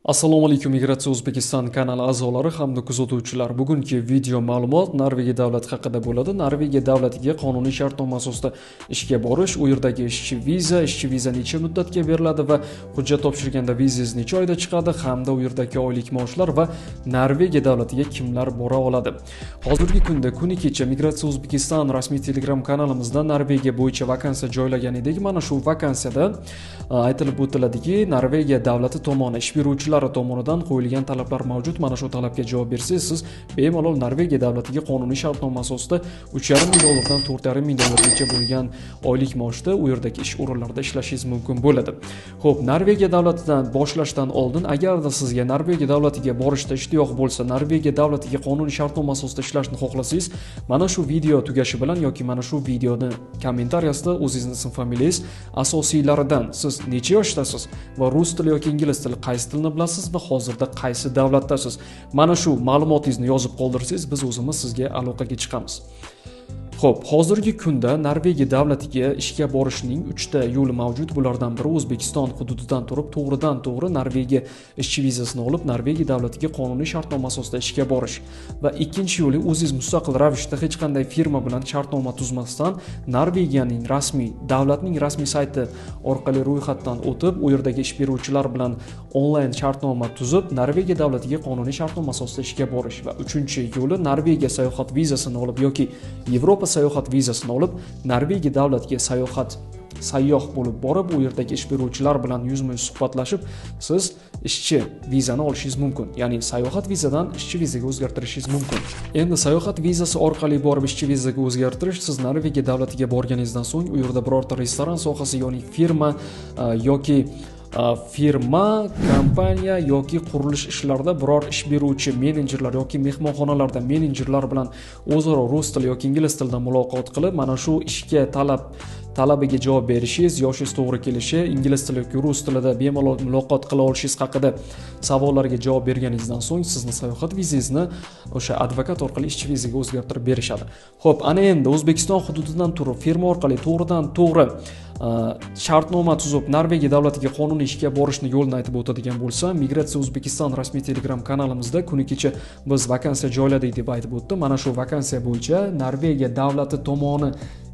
Assalomu alaykum, Migratsiya O'zbekiston kanali a'zolari hamda kuzatuvchilar. Bugungi video ma'lumot Norvegiya davlati haqida bo'ladi. Norvegiya davlatiga qonuniy shartnoma asosida ishga borish, u yerdagi ishchi viza necha muddatga beriladi va hujjat topshirganda vizangiz necha oyda chiqadi hamda u yerdagi oylik maoshlar va Norvegiya davlatiga kimlar bora oladi. Hozirgi kunda kuni kecha Migratsiya O'zbekiston rasmiy Telegram kanalimizda Norvegiya bo'yicha vakansiya joylagan edik. Mana shu vakansiyada aytilib o'tiladiki, Norvegiya davlati tomonidan ish beruvchilar tomonidan qo'yilgan talablar mavjud. Mana shu talabga javob bersangiz, siz bemalol Norvegiya davlatiga qonuniy shartnoma asosida 3,5 ming dollardan 4,5 ming dollargacha bo'lgan oylik maoshda u yerdagi ish o'rinlarida ishlashingiz mumkin bo'ladi. Xo'p, Norvegiya davlatidan boshlashdan oldin, agarda sizga Norvegiya davlatiga borishda ishtiyoq bo'lsa, Norvegiya davlatiga qonuniy shartnoma asosida ishlashni xohlasangiz, mana shu video tugashi bilan yoki mana shu videoni kommentariyasida o'zingizning ism familiyangiz asosiylaridan siz necha yoshdasiz va rus tili yoki ingliz tili qaysi tilni bilasiz va hozirda qaysi davlatdasiz, mana shu ma'lumotingizni yozib qoldirsangiz, biz o'zimiz sizga aloqaga chiqamiz. Xo'p, hozirgi kunda Norvegiya davlatiga ishga borishning 3 ta yo'li mavjud. Bulardan biri O'zbekiston hududidan turib, to'g'ridan-to'g'ri Norvegiya ishchi vizasini olib, Norvegiya davlatiga qonuniy shartnoma asosida ishga borish. Va ikkinchi yo'li o'zingiz mustaqil ravishda hech qanday firma bilan shartnoma tuzmasdan Norvegiyaning davlatning rasmiy sayti orqali ro'yxatdan o'tib, u yerdagi ish beruvchilar bilan onlayn shartnoma tuzib, Norvegiya davlatiga qonuniy shartnoma asosida ishga borish. Va uchinchi yo'li Norvegiya sayohat vizasini olib yoki Yevropa sayohat vizasini olib, Norvegiya davlatiga sayyoh bo'lib borib, u yerdagi ish beruvchilar bilan yuzma-yuz suhbatlashib, siz ishchi vizani olishingiz mumkin. Ya'ni sayohat vizadan ishchi vizaga o'zgartirishingiz mumkin. Endi sayohat vizasi orqali borib ishchi vizaga o'zgartirish, siz Norvegiya davlatiga borganingizdan so'ng u yerda birorta restoran sohasi, ya'ni firma, kompaniya yoki qurilish ishlarida biror ish beruvchi menejerlar yoki mehmonxonalarda menejerlar bilan o'zaro rus tili yoki ingliz tilida muloqot qilib, mana shu ishga talabiga javob berishingiz, yoshingiz to'g'ri kelishi, ingliz tili yoki rus tilida bemalol muloqot qila olishingiz haqida savollarga javob berganingizdan so'ng sizni sayohat vizangizni o'sha advokat orqali ishchi vizaga o'zgartirib berishadi. Xo'p, ana endi O'zbekiston hududidan turib firma orqali to'g'ridan-to'g'ri shartnoma tuzib Norvegiya davlatiga qonuniy ishga borishni yo'lini aytib o'tadigan bo'lsa, Migratsiya O'zbekiston rasmiy Telegram kanalimizda kuni kecha biz vakansiya joyladik deb aytib o'tdim. Mana shu vakansiya bo'yicha Norvegiya davlati tomoni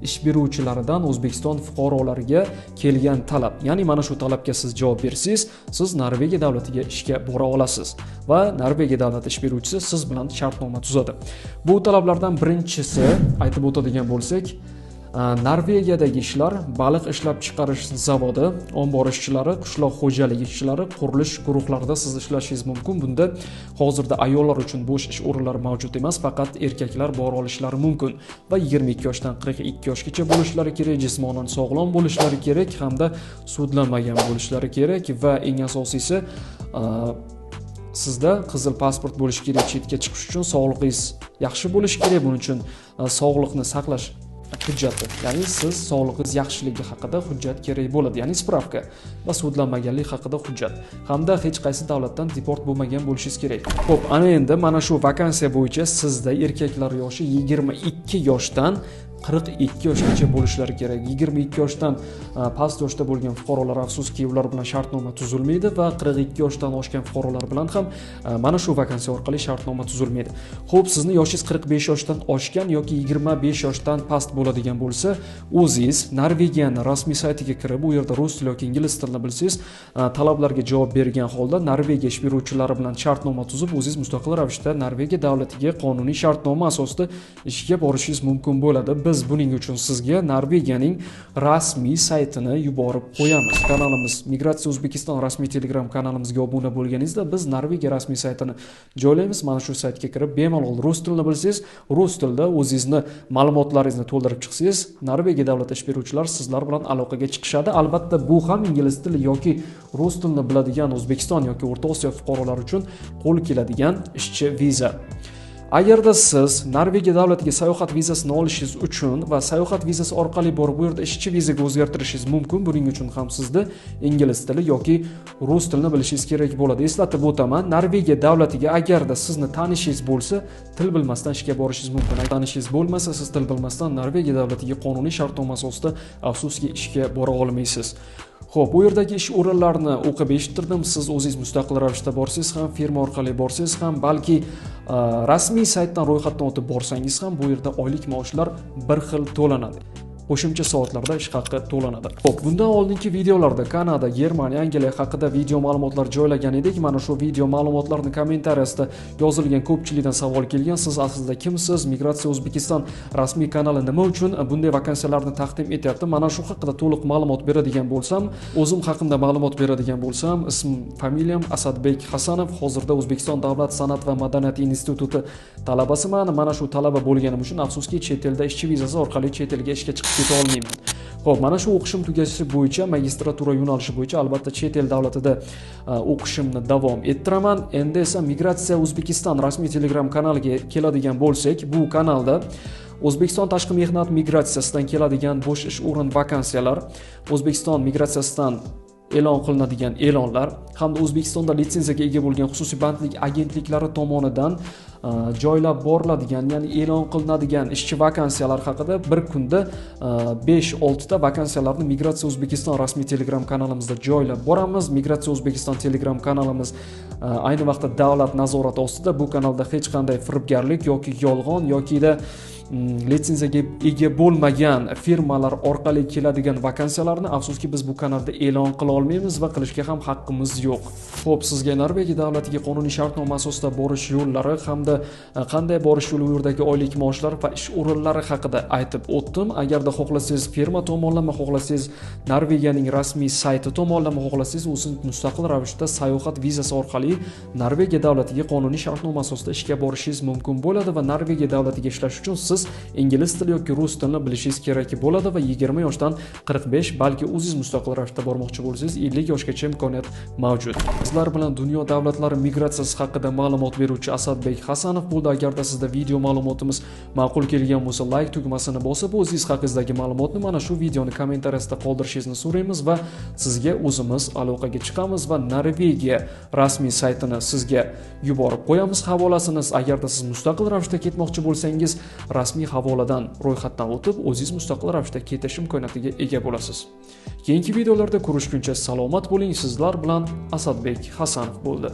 ish beruvchilaridan O'zbekiston fuqarolariga kelgan talab. Ya'ni mana shu talabga siz javob bersangiz, siz Norvegiya davlatiga ishga bora olasiz va Norvegiya davlati ish beruvchisi siz bilan shartnoma tuzadi. Bu talablardan birinchisi aytib o'tadigan bo'lsak, Norvegiyadagi ishlar, baliq ishlab chiqarish zavodi, ombor ishchilari, qishloq xo'jaligi ishchilari, qurilish guruhlarida siz ishlashingiz mumkin. Bunda hozirda ayollar uchun bo'sh ish o'rinlari mavjud emas, faqat erkaklar bora olishlari mumkin va 22 yoshdan 42 yoshgacha bo'lishlari kerak, jismonan sog'lom bo'lishlari kerak hamda sudlanmagan bo'lishlari kerak va eng asosiysi sizda qizil pasport bo'lishi kerak. Chetga chiqish uchun sog'lig'ingiz yaxshi bo'lishi kerak. Buning uchun sog'liqni saqlash hujjati, ya'ni siz sog'lig'ingiz yaxshiligi haqida hujjat kerak bo'ladi, ya'ni spravka va sudlanmaganlik haqida hujjat hamda hech qaysi davlatdan deport bo'lmagan bo'lishingiz kerak. Xo'p, ana endi mana shu vakansiya bo'yicha sizda erkaklar yoshi 22 yoshdan 42 yoshgacha bo'lishlari kerak. 22 yoshdan past yoshda bo'lgan fuqarolar afsuski ular bilan shartnoma tuzilmaydi va 42 yoshdan oshgan fuqarolar bilan ham mana shu vakansiya orqali shartnoma tuzilmaydi. Xo'p, sizni yoshingiz 45 yoshdan oshgan yoki 25 yoshdan past bo'ladigan bo'lsa, o'zingiz Norvegiyaning rasmiy saytiga kirib, u yerda rus tili yoki ingliz tilini bilsangiz, talablarga javob bergan holda Norvegiya ish beruvchilari bilan shartnoma tuzib, o'zingiz mustaqil ravishda Norvegiya davlatiga qonuniy shartnoma asosida ishga borishingiz mumkin bo'ladi. Biz buning uchun sizga Norvegiyaning rasmiy saytini yuborib qo'yamiz. Kanalimiz Migratsiya O'zbekiston rasmiy Telegram kanalimizga obuna bo'lganingizda biz Norvegiya rasmiy saytini joylaymiz. Mana shu saytga kirib, bemalol rus tilini bilsangiz, rus tilida o'zingizni ma'lumotlaringizni to'ldirib chiqsangiz, Norvegiya davlat ish beruvchilari sizlar bilan aloqaga chiqishadi. Albatta, bu ham ingliz tili yoki rus tilini biladigan O'zbekiston yoki O'rta Osiyo fuqarolari uchun qo'l keladigan ishchi viza. Agarda siz Norvegiya davlatiga sayohat vizasini olishingiz uchun va sayohat vizasi orqali borib bu yerda ishchi vizaga o'zgartirishingiz mumkin. Buning uchun ham sizda ingliz tili yoki rus tilini bilishingiz kerak bo'ladi. Eslatib o'taman, Norvegiya davlatiga agarda sizni tanishingiz bo'lsa, til bilmasdan ishga borishingiz mumkin. Tanishingiz bo'lmasa, siz til bilmasdan Norvegiya davlatiga qonuniy shartnoma asosida afsuski ishga bora olmaysiz. Xo'p, bu yerdagi ish o'rinlarini o'qib eshittirdim. Siz o'zingiz mustaqil ravishda borsangiz ham, firma orqali borsangiz ham, balki rasmiy saytdan ro'yxatdan o'tib borsangiz ham bu yerda oylik maoshlar bir xil to'lanadi. Qo'shimcha soatlarda ish haqi to'lanadi. Xo'p, bundan oldingi videolarda Kanada, Germaniya, Angliya haqida video ma'lumotlar joylagan edik. Mana shu video ma'lumotlarning kommentariyasida yozilgan ko'pchilikdan savol kelgan. Siz aslida kimsiz? Migratsiya O'zbekiston rasmiy kanali nima uchun bunday vakansiyalarni taqdim etyapti? Mana shu haqida to'liq ma'lumot beradigan bo'lsam, o'zim haqimda ma'lumot beradigan bo'lsam, ism, familiyam Asadbek Hasanov. Hozirda O'zbekiston Davlat san'at va madaniyat instituti talabasiman. Mana shu talaba bo'lganim uchun afsuski chet elda ishchi vizasi orqali chet elga ishga chiqib keta olmayman. Xo'p, mana shu o'qishim tugashi bo'yicha magistratura yo'nalishi bo'yicha albatta chet el davlatida o'qishimni davom ettiraman. Endi esa Migratsiya O'zbekiston rasmiy Telegram kanaliga keladigan bo'lsak, bu kanalda O'zbekiston tashqi mehnat migratsiyasidan keladigan bo'sh ish o'rin vakansiyalar, O'zbekiston migratsiyasidan e'lon qilinadigan e'lonlar hamda O'zbekistonda litsenziyaga ega bo'lgan xususiy bandlik agentliklari tomonidan joylab boriladigan, ya'ni e'lon qilinadigan ishchi vakansiyalar haqida bir kunda 5-6 ta vakansiyalarni Migratsiya O'zbekiston rasmiy Telegram kanalimizda joylab boramiz. Migratsiya O'zbekiston Telegram kanalimiz ayni vaqtda davlat nazorati ostida. Bu kanalda hech qanday firibgarlik yoki yolg'on yoki-da litsenziyaga ega bo'lmagan firmalar orqali keladigan vakansiyalarni afsuski biz bu kanalda e'lon qila olmaymiz va qilishga ham haqqimiz yo'q. Xo'p, sizga Norvegiya davlatiga qonuniy shartnoma asosida borish yo'llari hamda qanday borish yo'li, u yerdagi oylik maoshlar va ish o'rinlari haqida aytib o'tdim. Agarda xohlasangiz firma tomonlama, xohlasangiz Norvegiyaning rasmiy sayti tomonlama, xohlasangiz o'zingiz mustaqil ravishda sayohat vizasi orqali Norvegiya davlatiga qonuniy shartnoma asosida ishga borishingiz mumkin bo'ladi va Norvegiya davlatiga ishlash uchun siz ingliz tili yoki rus tilini bilishingiz kerak bo'ladi va 20 yoshdan 45, balki o'zingiz mustaqil ravishda bormoqchi bo'lsangiz 50 yoshgacha imkoniyat mavjud. Sizlar bilan dunyo davlatlari migratsiyasi haqida ma'lumot beruvchi Asadbek Hasanov bo'ldi. Agarda sizda video ma'lumotimiz ma'qul kelgan bo'lsa, like tugmasini bosib, o'zingiz haqingizdagi ma'lumotni mana shu videoni kommentariyasida qoldirishingizni so'raymiz va sizga o'zimiz aloqaga chiqamiz va Norvegiya rasmiy saytini sizga yuborib qo'yamiz havolasini. Agarda siz mustaqil ravishda ketmoqchi bo'lsangiz, rasmiy havoladan ro'yxatdan o'tib, o'zingiz mustaqil ravishda ketish imkoniyatiga ega bo'lasiz. Keyingi videolarda ko'rishguncha salomat bo'ling. Sizlar bilan Asadbek Hasanov bo'ldi.